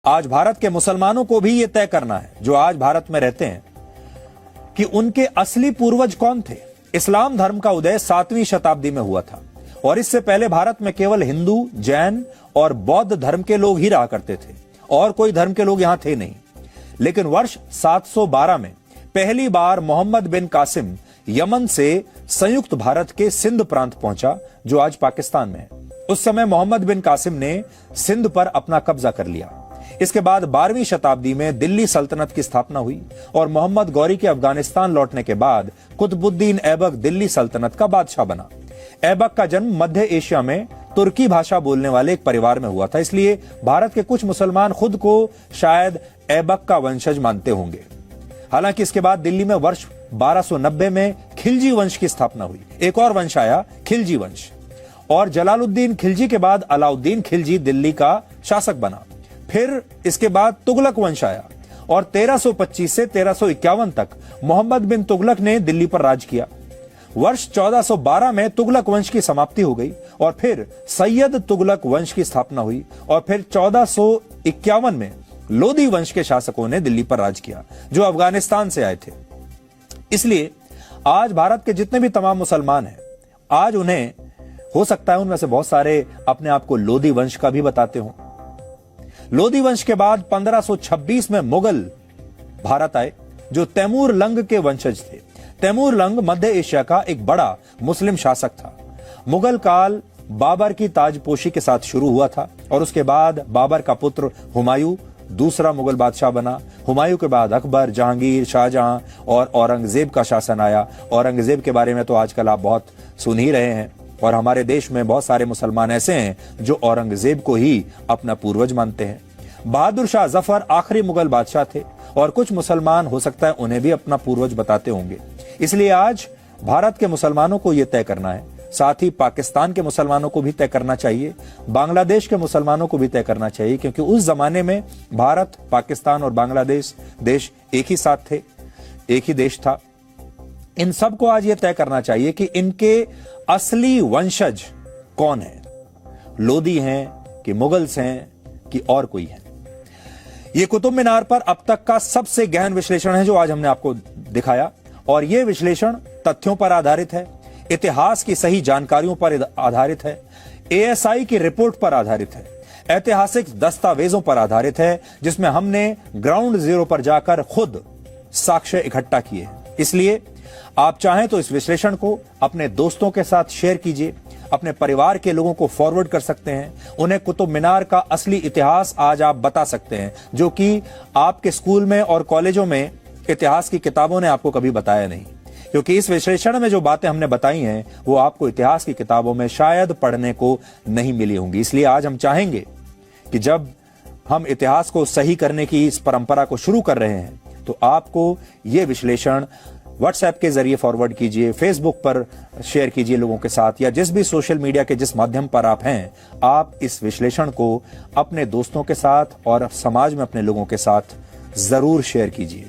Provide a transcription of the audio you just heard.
आज भारत के मुसलमानों को भी यह तय करना है, जो आज भारत में रहते हैं, कि उनके असली पूर्वज कौन थे। इस्लाम धर्म का उदय 7वीं शताब्दी में हुआ था और इससे पहले भारत में केवल हिंदू, जैन और बौद्ध धर्म के लोग ही रहा करते थे और कोई धर्म के लोग यहां थे नहीं। लेकिन वर्ष 712 में पहली बार मोहम्मद बिन कासिम यमन से संयुक्त भारत के सिंध प्रांत पहुंचा, जो आज पाकिस्तान में है। उस समय मोहम्मद बिन कासिम ने सिंध पर अपना कब्जा कर लिया। इसके बाद 12वीं शताब्दी में दिल्ली सल्तनत की स्थापना हुई और मोहम्मद गौरी के अफगानिस्तान लौटने के बाद कुतुबुद्दीन ऐबक दिल्ली सल्तनत का बादशाह बना। ऐबक का जन्म मध्य एशिया में तुर्की भाषा बोलने वाले एक परिवार में हुआ था, इसलिए भारत के कुछ मुसलमान खुद को शायद ऐबक का वंशज मानते होंगे। हालांकि इसके बाद दिल्ली में वर्ष 1290 में खिलजी वंश की स्थापना हुई। एक और वंश आया, खिलजी वंश, और जलालुद्दीन खिलजी के बाद अलाउद्दीन खिलजी दिल्ली का शासक बना। फिर इसके बाद तुगलक वंश आया और 1325 से 1351 तक मोहम्मद बिन तुगलक ने दिल्ली पर राज किया। वर्ष 1412 में तुगलक वंश की समाप्ति हो गई और फिर सैयद तुगलक वंश की स्थापना हुई और फिर 1451 में लोदी वंश के शासकों ने दिल्ली पर राज किया, जो अफगानिस्तान से आए थे। इसलिए आज भारत के जितने भी तमाम मुसलमान हैं, आज उन्हें हो सकता है उनमें से बहुत सारे अपने आप को लोदी वंश का भी बताते हों। लोदी वंश के बाद 1526 में मुगल भारत आए, जो तैमूर लंग के वंशज थे। तैमूर लंग मध्य एशिया का एक बड़ा मुस्लिम शासक था। मुगल काल बाबर की ताजपोशी के साथ शुरू हुआ था और उसके बाद बाबर का पुत्र हुमायूं दूसरा मुगल बादशाह बना। हुमायूं के बाद अकबर, जहांगीर, शाहजहां और औरंगजेब का शासन आया। औरंगजेब के बारे में तो आजकल आप बहुत सुन ही रहे हैं और हमारे देश में बहुत सारे मुसलमान ऐसे हैं जो औरंगजेब को ही अपना पूर्वज मानते हैं। बहादुर शाह जफर आखिरी मुगल बादशाह थे और कुछ मुसलमान हो सकता है उन्हें भी अपना पूर्वज बताते होंगे। इसलिए आज भारत के मुसलमानों को यह तय करना है, साथ ही पाकिस्तान के मुसलमानों को भी तय करना चाहिए, बांग्लादेश के मुसलमानों को भी तय करना चाहिए, क्योंकि उस जमाने में भारत, पाकिस्तान और बांग्लादेश देश एक ही साथ थे, एक ही देश था। इन सबको आज यह तय करना चाहिए कि इनके असली वंशज कौन है, लोदी हैं कि मुगल्स हैं कि और कोई है। यह कुतुब मीनार पर अब तक का सबसे गहन विश्लेषण है जो आज हमने आपको दिखाया, और यह विश्लेषण तथ्यों पर आधारित है, इतिहास की सही जानकारियों पर आधारित है, एएसआई की रिपोर्ट पर आधारित है, ऐतिहासिक दस्तावेजों पर आधारित है, जिसमें हमने ग्राउंड जीरो पर जाकर खुद साक्ष्य इकट्ठा किए। इसलिए आप चाहें तो इस विश्लेषण को अपने दोस्तों के साथ शेयर कीजिए, अपने परिवार के लोगों को फॉरवर्ड कर सकते हैं। उन्हें कुतुब मीनार का असली इतिहास आज आप बता सकते हैं, जो कि आपके स्कूल में और कॉलेजों में इतिहास की किताबों ने आपको कभी बताया नहीं, क्योंकि इस विश्लेषण में जो बातें हमने बताई हैं वो आपको इतिहास की किताबों में शायद पढ़ने को नहीं मिली होंगी। इसलिए आज हम चाहेंगे कि जब हम इतिहास को सही करने की इस परंपरा को शुरू कर रहे हैं, तो आपको ये विश्लेषण व्हाट्सएप के जरिए फॉरवर्ड कीजिए, फेसबुक पर शेयर कीजिए लोगों के साथ, या जिस भी सोशल मीडिया के जिस माध्यम पर आप हैं, आप इस विश्लेषण को अपने दोस्तों के साथ और समाज में अपने लोगों के साथ जरूर शेयर कीजिए।